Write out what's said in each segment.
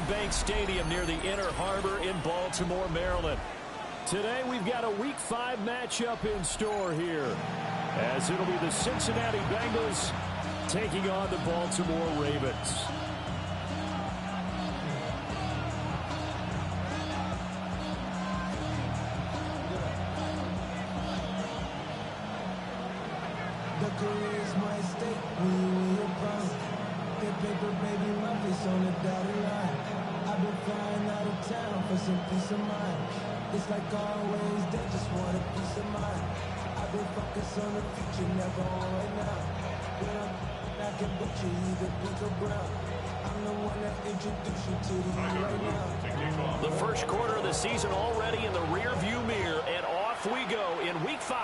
Bank Stadium near the Inner Harbor in Baltimore, Maryland. Today we've got a Week 5 matchup in store here, as it'll be the Cincinnati Bengals taking on the Baltimore Ravens. The career's my stake when you in your prime. That paper, baby, my face on the dotted line. I've been flying out of town for some peace of mind. It's like always, they just want a piece of mind. I've been focused on the future, never on right now. When I'm back and butcher, either pink or brown. I'm the one that introduced you to the right now. The first quarter of the season already in the rear-view mirror, and off we go in Week 5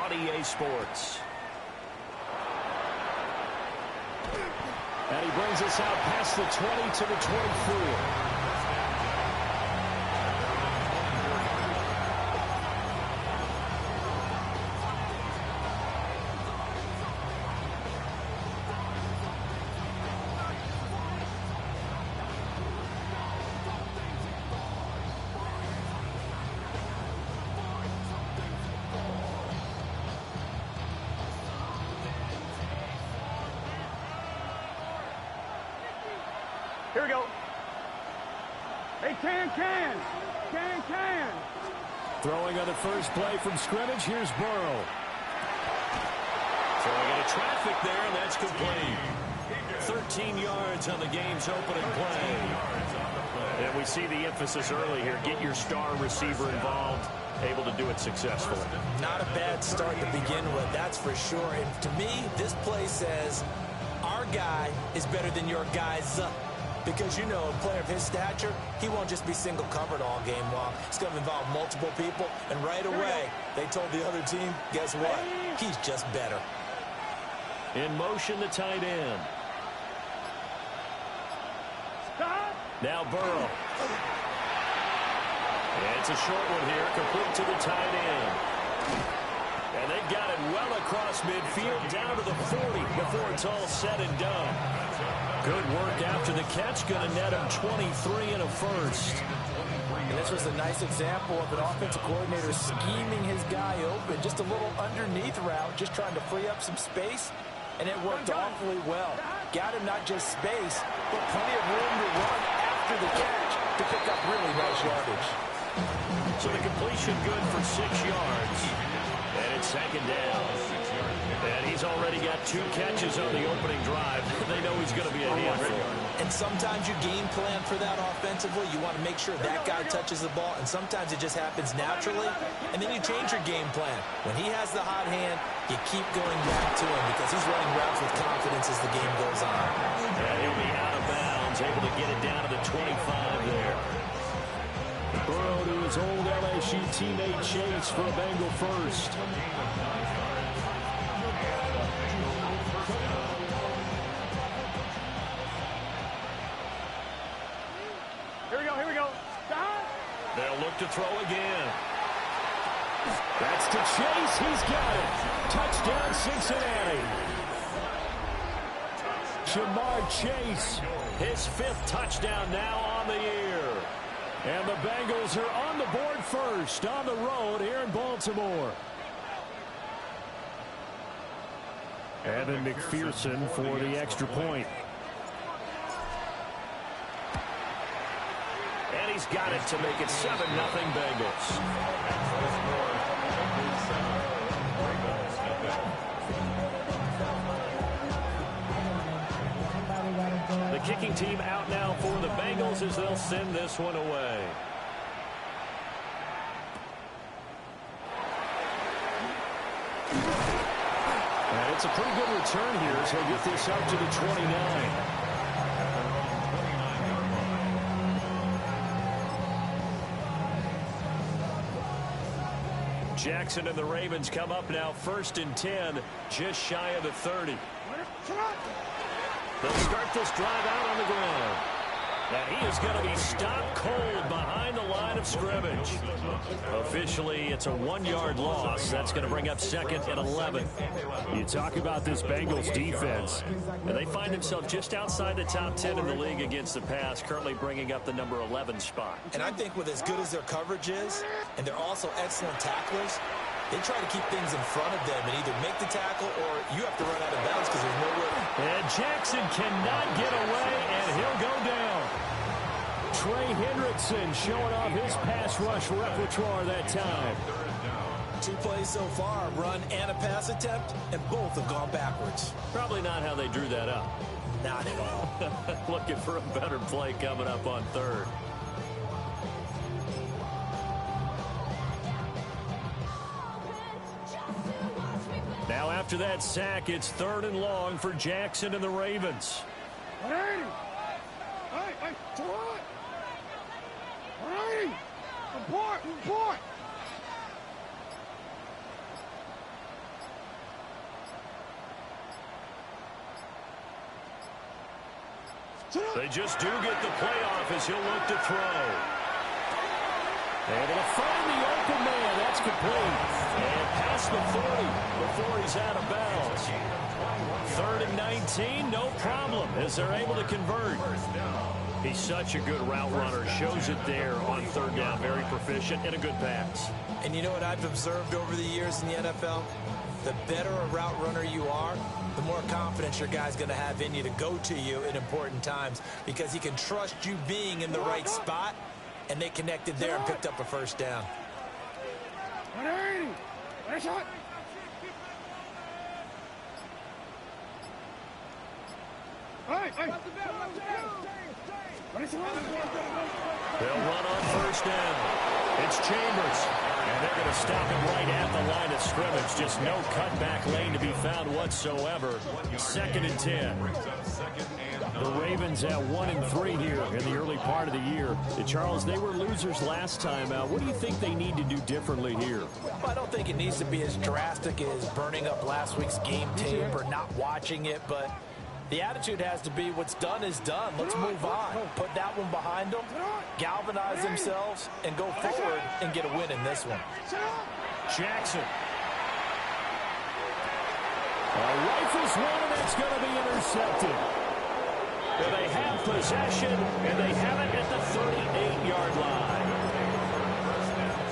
on EA Sports. And he brings us out past the 20 to the 24. Here we go. Hey, can. Throwing on the first play from scrimmage, here's Burrow. Throwing into traffic there, and that's complete. 13 yards on the game's opening play. And we see the emphasis early here. Get your star receiver involved, able to do it successfully. Not a bad start to begin with, that's for sure. And to me, this play says our guy is better than your guy's. Because, you know, a player of his stature, he won't just be single covered all game long. It's going to involve multiple people. And right away, they told the other team, guess what? He's just better. In motion, the tight end. Stop. Now Burrow. And it's a short one here, complete to the tight end. And they've got it well across midfield, down to the 40 before it's all said and done. Good work after the catch, going to net him 23 and a first. And this was a nice example of an offensive coordinator scheming his guy open. Just a little underneath route, just trying to free up some space, and it worked awfully well. Got him not just space, but plenty of room to run after the catch to pick up really nice yardage. So the completion good for 6 yards. And it's second down. And he's already got 2 catches on the opening drive. They know he's going to be a handful. And sometimes you game plan for that offensively. You want to make sure that guy touches the ball, and sometimes it just happens naturally. And then you change your game plan. When he has the hot hand, you keep going back to him because he's running routes with confidence as the game goes on. And he'll be out of bounds, able to get it down to the 25 there. Burrow to his old LSU teammate Chase for a Bengal first. Here we go. Stop. They'll look to throw again. That's to Chase. He's got it. Touchdown, Cincinnati. Ja'Marr Chase, his 5th touchdown now on the year. And the Bengals are on the board first on the road here in Baltimore. Evan McPherson for the extra point. And he's got it to make it 7-0 Bengals. The kicking team out now for the Bengals as they'll send this one away. And it's a pretty good return here as he'll get this up to the 29. Jackson and the Ravens come up now 1st and 10, just shy of the 30. They'll start this drive out on the ground. And he is going to be stopped cold behind the line of scrimmage. Officially, it's a 1-yard loss. That's going to bring up 2nd and 11. You talk about this Bengals defense. And they find themselves just outside the top 10 in the league against the pass, currently bringing up the number 11 spot. And I think with as good as their coverage is, and they're also excellent tacklers, they try to keep things in front of them and either make the tackle or you have to run out of bounds because there's no way. And Jackson cannot get away, and he'll go down. Trey Hendrickson showing off his pass rush repertoire that time. 2 plays so far, run and a pass attempt, and both have gone backwards. Probably not how they drew that up. Not at all. Looking for a better play coming up on 3rd. Now after that sack, it's 3rd and long for Jackson and the Ravens. 180. Hey, to what? 180. Report. They just do get the playoff as he'll look to throw. Able to find the open man. That's complete. And past the 40 before he's out of bounds. 3rd and 19, no problem as they're able to convert. He's such a good route runner. Shows it there on 3rd down. Very proficient and a good pass. And you know what I've observed over the years in the NFL? The better a route runner you are, the more confidence your guy's going to have in you to go to you in important times because he can trust you being in the right spot, and they connected there and picked up a 1st down. 180. Nice shot. Hey. They'll run on 1st down. It's Chambers. And they're going to stop him right at the line of scrimmage. Just no cutback lane to be found whatsoever. 2nd and 10. The Ravens at 1-3 here in the early part of the year. Charles, they were losers last time out. What do you think they need to do differently here? Well, I don't think it needs to be as drastic as burning up last week's game tape or not watching it, but the attitude has to be what's done is done. Let's move on. Put that one behind them, galvanize themselves, and go forward and get a win in this one. Jackson. Rifles one, and that's going to be intercepted. And they have possession, and they have it at the 38-yard line.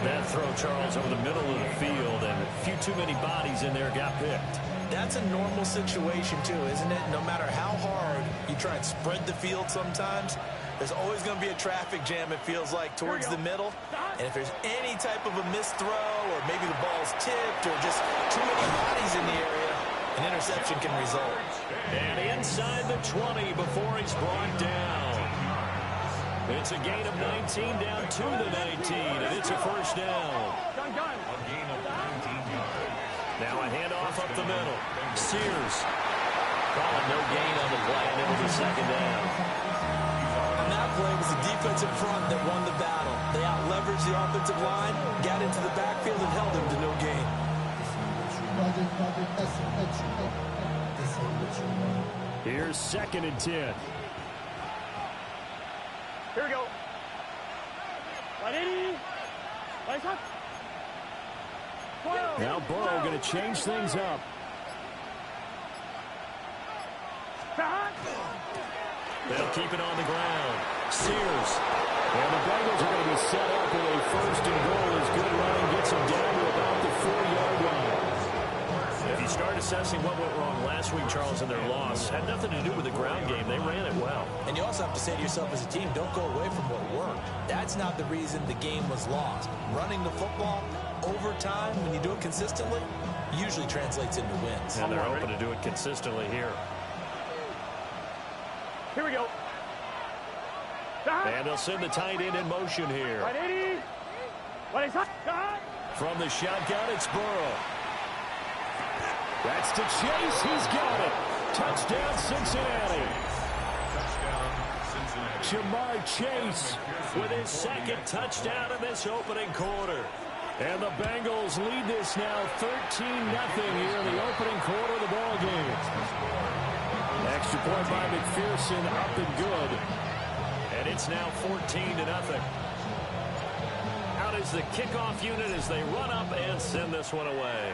That throw, Charles, over the middle of the field, and a few too many bodies in there got picked. That's a normal situation, too, isn't it? No matter how hard you try and spread the field sometimes, there's always going to be a traffic jam, it feels like, towards the middle. And if there's any type of a missed throw or maybe the ball's tipped or just too many bodies in the area, an interception can result. And inside the 20 before he's brought down. It's a gain of 19 down to the 19, and it's a 1st down. Now a handoff up the middle. Sears. Calling no gain on the play, and it was a 2nd down. On that play, it was the defensive front that won the battle. They out-leveraged the offensive line, got into the backfield, and held him to no gain. Here's 2nd and 10. Here we go. 180. Nice shot. Now Burrow going to change things up. They'll keep it on the ground. Sears. And the Bengals are going to be set up with a 1st and goal as good running gets them down to about the 4-yard line. If you start assessing what went wrong last week, Charles, in their loss, had nothing to do with the ground game. They ran it well. And you also have to say to yourself as a team, don't go away from what worked. That's not the reason the game was lost. Running the football over time, when you do it consistently, usually translates into wins. And they're hoping to do it consistently here. Here we go. And they'll send the tight end in motion here. 180. From the shotgun, it's Burrow. That's to Chase. He's got it. Touchdown, Cincinnati. Jamar Chase with his 2nd touchdown in this opening quarter. And the Bengals lead this now 13-0 here in the opening quarter of the ball game. Extra point by McPherson, up and good. And It's now 14-0. Out is the kickoff unit as they run up and send this one away.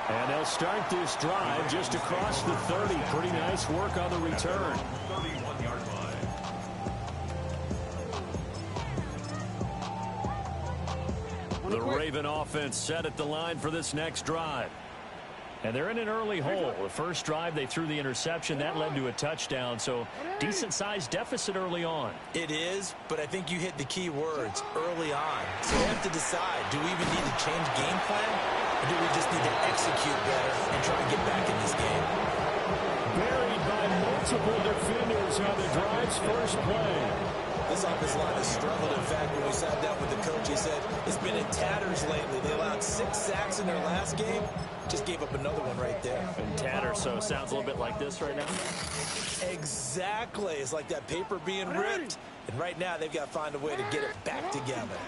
And they'll start this drive just across the 30. Pretty nice work on the return. 31-yard line. The Raven offense set at the line for this next drive. And they're in an early hole. The first drive, they threw the interception. That led to a touchdown, so decent-sized deficit early on. It is, but I think you hit the key words, early on. So we have to decide, do we even need to change game plan, or do we just need to execute better and try to get back in this game? Buried by multiple defenders on the drive's first play. This offensive line has struggled. In fact, when we sat down with the coach, he said it's been in tatters lately. They allowed 6 sacks in their last game. Just gave up another one right there. In tatters, so it sounds a little bit like this right now. Exactly. It's like that paper being ripped. And right now, they've got to find a way to get it back together.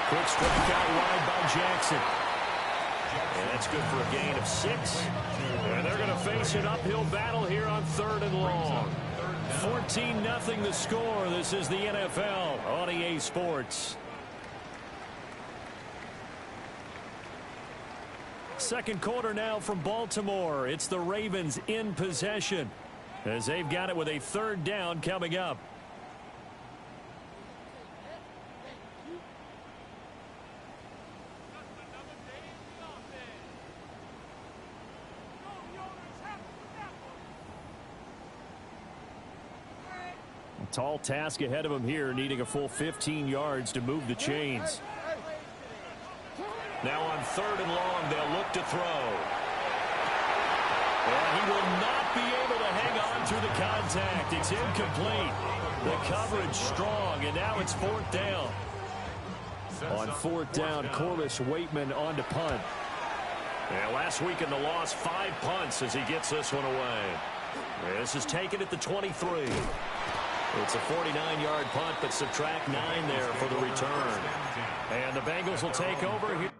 Quick strike out wide by Jackson. And that's good for a gain of 6. And they're going to face an uphill battle here on 3rd and long. 14-0 the score. This is the NFL on EA Sports. Second quarter now from Baltimore. It's the Ravens in possession as they've got it with a 3rd down coming up. Tall task ahead of him here, needing a full 15 yards to move the chains. Now on 3rd and long, they'll look to throw. And he will not be able to hang on through the contact. It's incomplete. The coverage strong, and now it's 4th down. On 4th down, Corliss Waitman on to punt. And last week in the loss, 5 punts as he gets this one away. This is taken at the 23. It's a 49-yard punt, but subtract 9 there for the return. And the Bengals will take over here.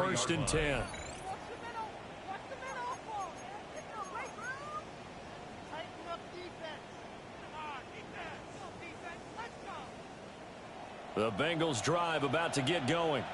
first and 10. The Bengals drive about to get going.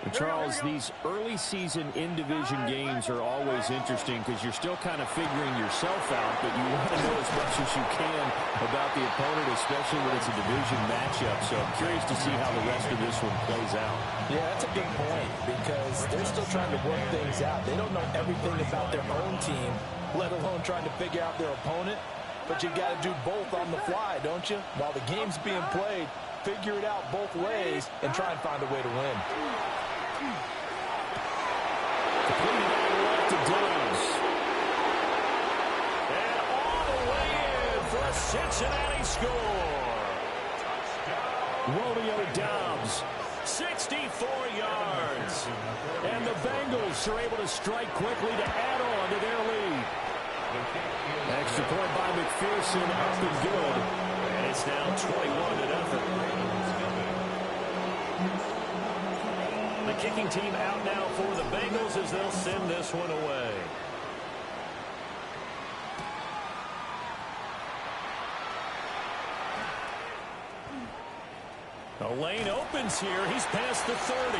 And Charles, these early season in-division games are always interesting because you're still kind of figuring yourself out, but you want to know as much as you can about the opponent, especially when it's a division matchup. So I'm curious to see how the rest of this one plays out. Yeah, that's a good point because they're still trying to work things out. They don't know everything about their own team, let alone trying to figure out their opponent. But you got to do both on the fly, don't you? While the game's being played, figure it out both ways and try and find a way to win. Completed out left to Dobbs. And all the way in for a Cincinnati score. Romeo Dobbs, 64 yards. And the Bengals are able to strike quickly to add on to their lead. Extra point by McPherson, up and good. And it's now 21-0. The kicking team out now for the Bengals as they'll send this one away. The lane opens here. He's past the 30.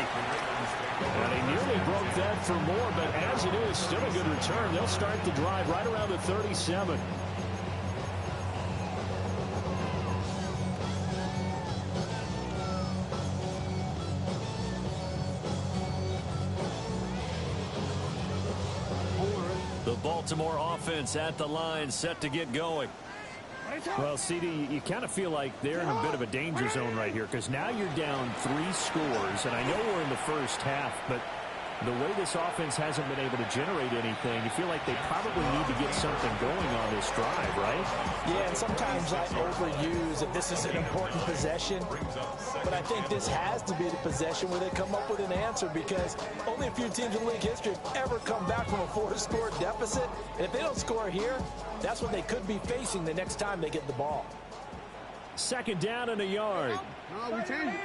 And he nearly broke that for more, but as it is, still a good return. They'll start the drive right around the 37. The Baltimore offense at the line, set to get going. Well, CD, you kind of feel like they're in a bit of a danger zone right here because now you're down 3 scores, and I know we're in the first half, but the way this offense hasn't been able to generate anything, you feel like they probably need to get something going on this drive, right? Yeah, and sometimes I overuse if this is an important possession, but I think this has to be the possession where they come up with an answer because only a few teams in league history have ever come back from a 4-score deficit, and if they don't score here, that's what they could be facing the next time they get the ball. Second down and a yard. No, we change it.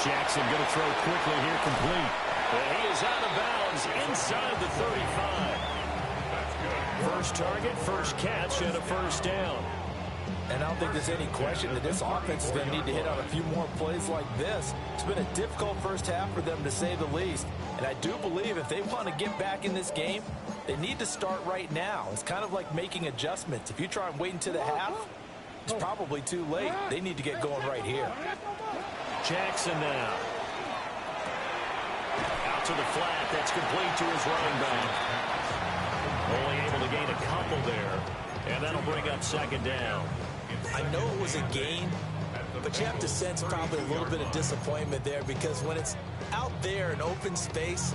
Jackson going to throw quickly here, complete. And he is out of bounds inside the 35. First target, first catch, and a first down. And I don't think there's any question that this offense is going to need to hit on a few more plays like this. It's been a difficult first half for them, to say the least. And I do believe if they want to get back in this game, they need to start right now. It's kind of like making adjustments. If you try and wait until the half, it's probably too late. They need to get going right here. Jackson now. Out to the flat. That's complete to his running back. Only able to gain a couple there. And that'll bring up second down. I know it was a gain, but you have to sense probably a little bit of disappointment there because when it's out there in open space,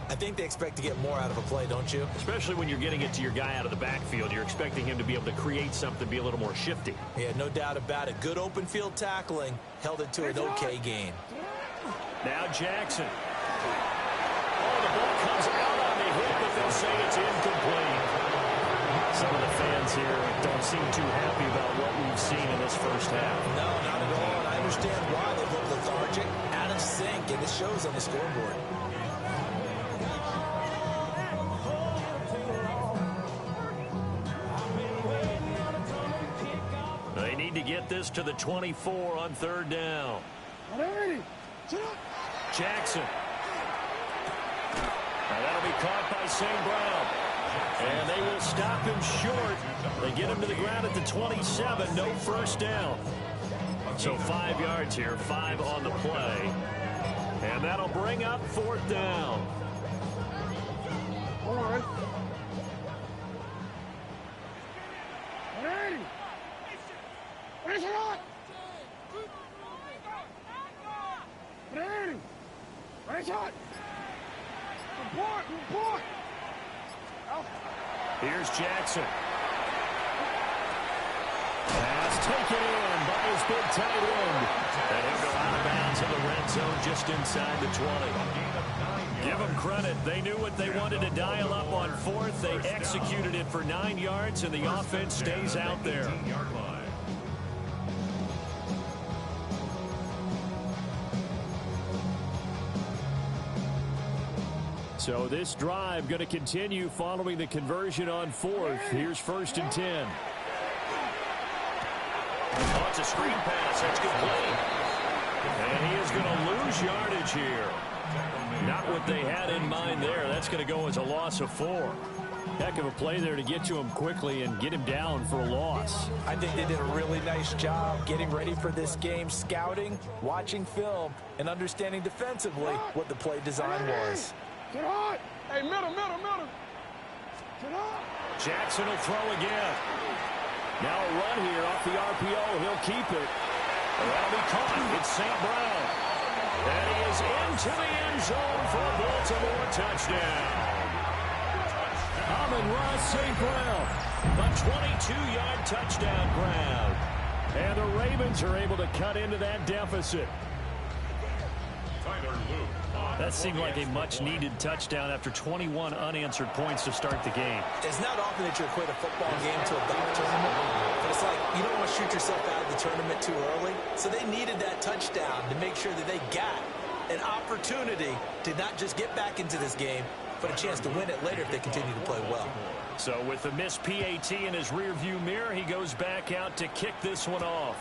I think they expect to get more out of a play, don't you? Especially when you're getting it to your guy out of the backfield. You're expecting him to be able to create something, be a little more shifty. Yeah, no doubt about it. Good open field tackling held it to an okay gain. Now Jackson. Oh, the ball comes out on the hit, but they'll say it's incomplete. Some of the fans here don't seem too happy about what we've seen in this first half. No, not at all. And I understand why they look lethargic, out of sync, and it shows on the scoreboard. They need to get this to the 24 on third down. Jackson. Now that'll be caught by St. Brown. And they will stop him short. They get him to the ground at the 27. No first down. So 5 yards here, 5 on the play. And that'll bring up fourth down. Here's Jackson. Pass taken in by his big tight end. And he'll go out of bounds in the red zone just inside the 20. Give them credit. They knew what they wanted to dial up on fourth. They executed it for 9 yards, and the offense stays out there. So this drive going to continue following the conversion on fourth. Here's 1st and 10. Oh, it's a screen pass. That's complete. And he is going to lose yardage here. Not what they had in mind there. That's going to go as a loss of 4. Heck of a play there to get to him quickly and get him down for a loss. I think they did a really nice job getting ready for this game, scouting, watching film, and understanding defensively what the play design was. Get hard. Hey, middle. Get hard. Jackson will throw again. Now a run here off the RPO. He'll keep it. That'll be caught. It's St. Brown. And he is into the end zone for a Baltimore touchdown. Amon-Ra St. Brown, a 22-yard touchdown grab. And the Ravens are able to cut into that deficit. That seemed like a much-needed touchdown after 21 unanswered points to start the game. It's not often that you equate a football game to a golf tournament, but it's like you don't want to shoot yourself out of the tournament too early. So they needed that touchdown to make sure that they got an opportunity to not just get back into this game, but a chance to win it later if they continue to play well. So with the missed PAT in his rearview mirror, he goes back out to kick this one off.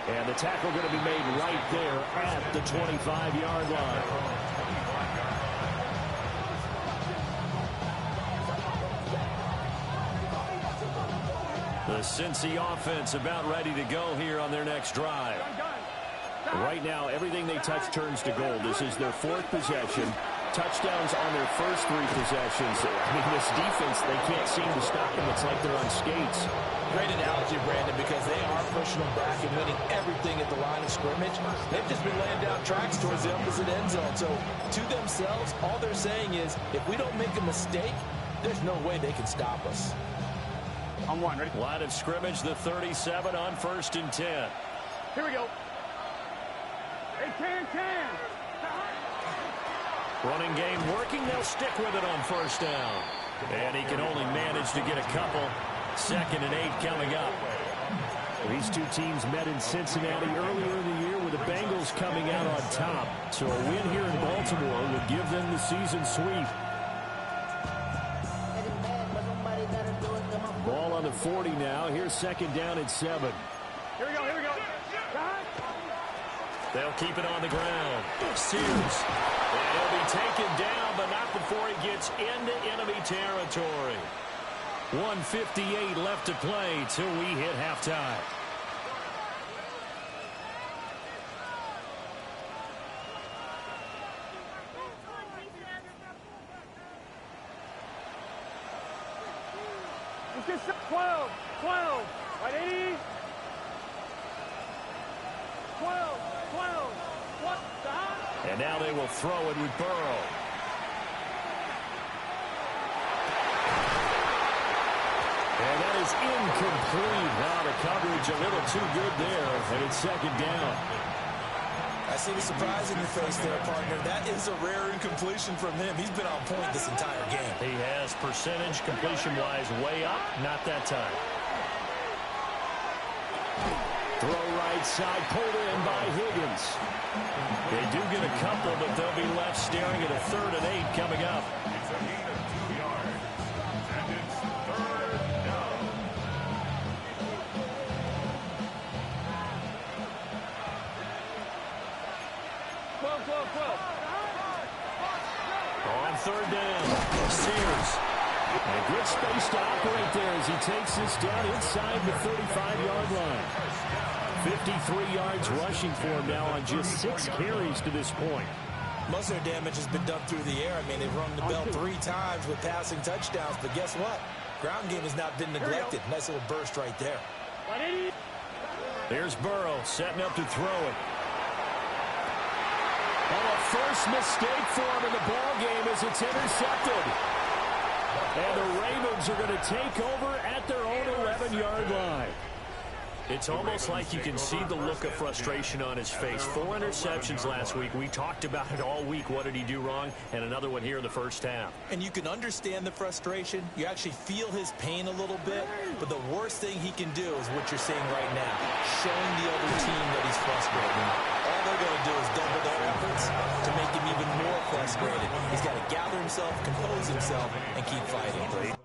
And the tackle going to be made right there at the 25-yard line. The Cincy offense about ready to go here on their next drive. Right now, everything they touch turns to gold. This is their 4th possession. Touchdowns on their first 3 possessions. I mean, this defense, they can't seem to stop them. It's like they're on skates. Great analogy, Brandon, because they are pushing them back and winning everything at the line of scrimmage. They've just been laying down tracks towards the opposite end zone. So to themselves, all they're saying is, if we don't make a mistake, there's no way they can stop us. On one, ready? Line of scrimmage, the 37 on 1st and 10. Here we go. Hey, 10. Running game working. They'll stick with it on 1st down. And he can only manage to get a couple. 2nd and 8 coming up. These two teams met in Cincinnati earlier in the year with the Bengals coming out on top. So a win here in Baltimore would give them the season sweep. Ball on the 40 now. Here's 2nd down and 7. Here we go. They'll keep it on the ground. Sears. And he'll be taken down, but not before he gets into enemy territory. 1:58 left to play till we hit halftime. Let's get 12. Right, 80. 12. What the? And now they will throw it with Burrow. And that is incomplete. Now the coverage a little too good there, and it's 2nd down. I see the surprise in your face there, partner. That is a rare incompletion from him. He's been on point this entire game. He has percentage completion-wise way up. Not that time. Throw right side, pulled in by Higgins. They do get a couple, but they'll be left staring at a 3rd and 8 coming up. It's a gain of 2 yards. And it's 3rd down. On 3rd down, Sears. And good space to operate there as he takes this down inside the 35-yard line. 53 yards rushing for him now on just 6 carries to this point. Most of their damage has been done through the air. I mean, they've rung the bell 3 times with passing touchdowns, but guess what? Ground game has not been neglected. Nice little burst right there. There's Burrow setting up to throw it. And a first mistake for him in the ball game as it's intercepted. And the Ravens are going to take over at their own 11-yard line. It's almost like you can see the look of frustration on his face. 4 interceptions last week. We talked about it all week. What did he do wrong? And another one here in the first half. And you can understand the frustration. You actually feel his pain a little bit. But the worst thing he can do is what you're seeing right now, showing the other team that he's frustrated. All all they're going to do is double their efforts to make him even more frustrated. He's got to gather himself, compose himself, and keep fighting.